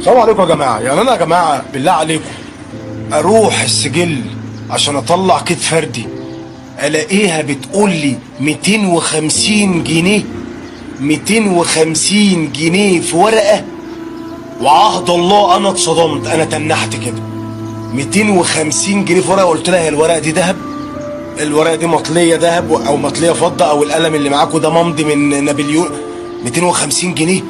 السلام عليكم يا جماعه. يعني انا يا جماعه بالله عليكم اروح السجل عشان اطلع كيت فردي الاقيها بتقول لي 250 جنيه 250 جنيه في ورقه. وعهد الله انا اتصدمت، انا تنحت كده. 250 جنيه في ورقه. قلت لها هي الورقه دي ذهب؟ الورقه دي مطليه ذهب او مطليه فضه؟ او القلم اللي معاكوا ده ممضي من نابليون؟ 250 جنيه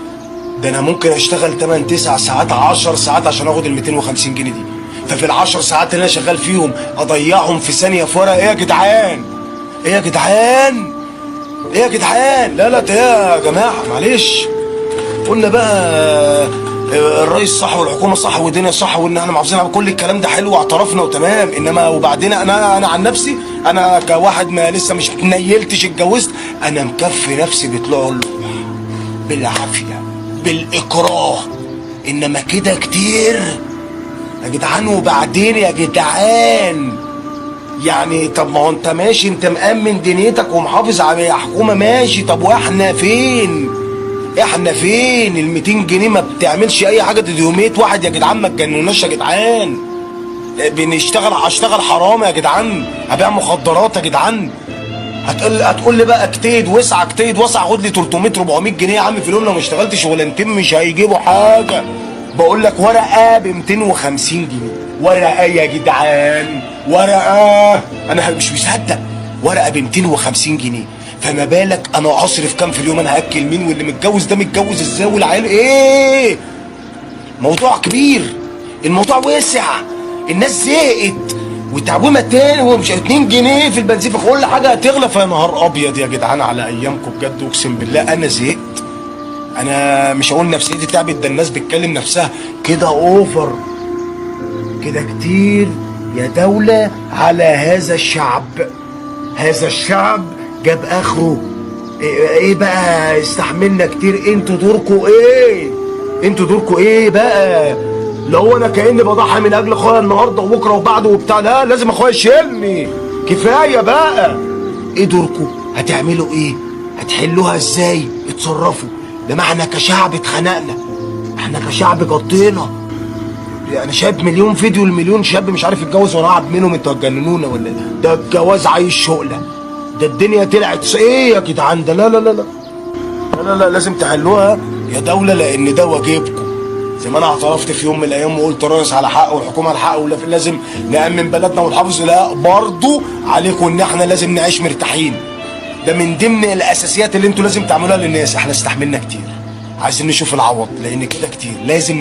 ده انا ممكن اشتغل 8 9 ساعات 10 ساعات عشان اخد ال 250 جنيه دي. ففي ال10 ساعات اللي انا شغال فيهم اضيعهم في ثانيه في ورقه؟ ايه يا جدعان؟ ايه يا جدعان؟ ايه يا جدعان؟ لا ده يا جماعه معلش. قلنا بقى الرئيس صح والحكومه صح والدنيا صح وان احنا محافظين على كل الكلام ده حلو واعترفنا وتمام، انما وبعدين انا عن نفسي، انا كواحد ما لسه مش نيلتش اتجوزت، انا مكفي نفسي بيطلعوا اللوح بالعافيه بالاكراه. انما كده كتير يا جدعان. وبعدين يا جدعان يعني طب ما هو انت ماشي، انت مأمن دنيتك ومحافظ على حكومه ماشي، طب واحنا فين؟ احنا فين؟ ال 200 جنيه ما بتعملش اي حاجه، دي يوميه واحد يا جدعان. ما تجنناش يا جدعان. اشتغل حرام يا جدعان، ابيع مخدرات يا جدعان. هتقول لي بقى اجتهد وسع خد لي 300 400 جنيه يا عم في اليوم. لو ما اشتغلتش شغلانتين مش هيجيبوا حاجه. بقول لك ورقه ب 250 جنيه، ورقه يا جدعان، ورقه. انا مش مصدق ورقه ب 250 جنيه. فما بالك انا اصرف كام في اليوم؟ انا هاكل مين؟ واللي متجوز ده متجوز ازاي؟ والعيال ايه؟ موضوع كبير، الموضوع واسع، الناس زهقت وتعويمه تاني. ومش 2 جنيه في البنزين فكل حاجه هتغلى. فيا نهار ابيض يا جدعان على ايامكم بجد، اقسم بالله انا زهقت. انا مش هقول نفسيتي تعبت، ده الناس بتكلم نفسها كده اوفر كده كتير يا دولة على هذا الشعب. هذا الشعب جاب اخره. ايه بقى؟ استحملنا كتير. انتوا دوركوا ايه؟ انتوا دوركوا ايه بقى؟ لو انا كأني بضحي من اجل اخويا النهارده وبكره وبعده وبتاع، لا لازم اخويا يشيلني. كفايه بقى. ايه دوركوا؟ هتعملوا ايه؟ هتحلوها ازاي؟ اتصرفوا. ده ما احنا كشعب اتخنقنا، احنا كشعب قضينا. يعني شايف مليون فيديو لمليون شاب مش عارف يتجوز وانا قاعد منهم. انتوا هتجننونا ولا ايه؟ ده الجواز عايش شغله، ده الدنيا طلعت ايه يا جدعان؟ ده لا لازم تحلوها يا دوله، لان ده واجبكم. زي ما انا اعترفت في يوم من الايام وقلت الرئيس على حق والحكومه على حق ولازم نأمن بلدنا ونحافظ، لا برضه عليكم ان احنا لازم نعيش مرتاحين. ده من ضمن الاساسيات اللي انتوا لازم تعملوها للناس. احنا استحملنا كتير، عايزين نشوف العوض لان كده كتير. لازم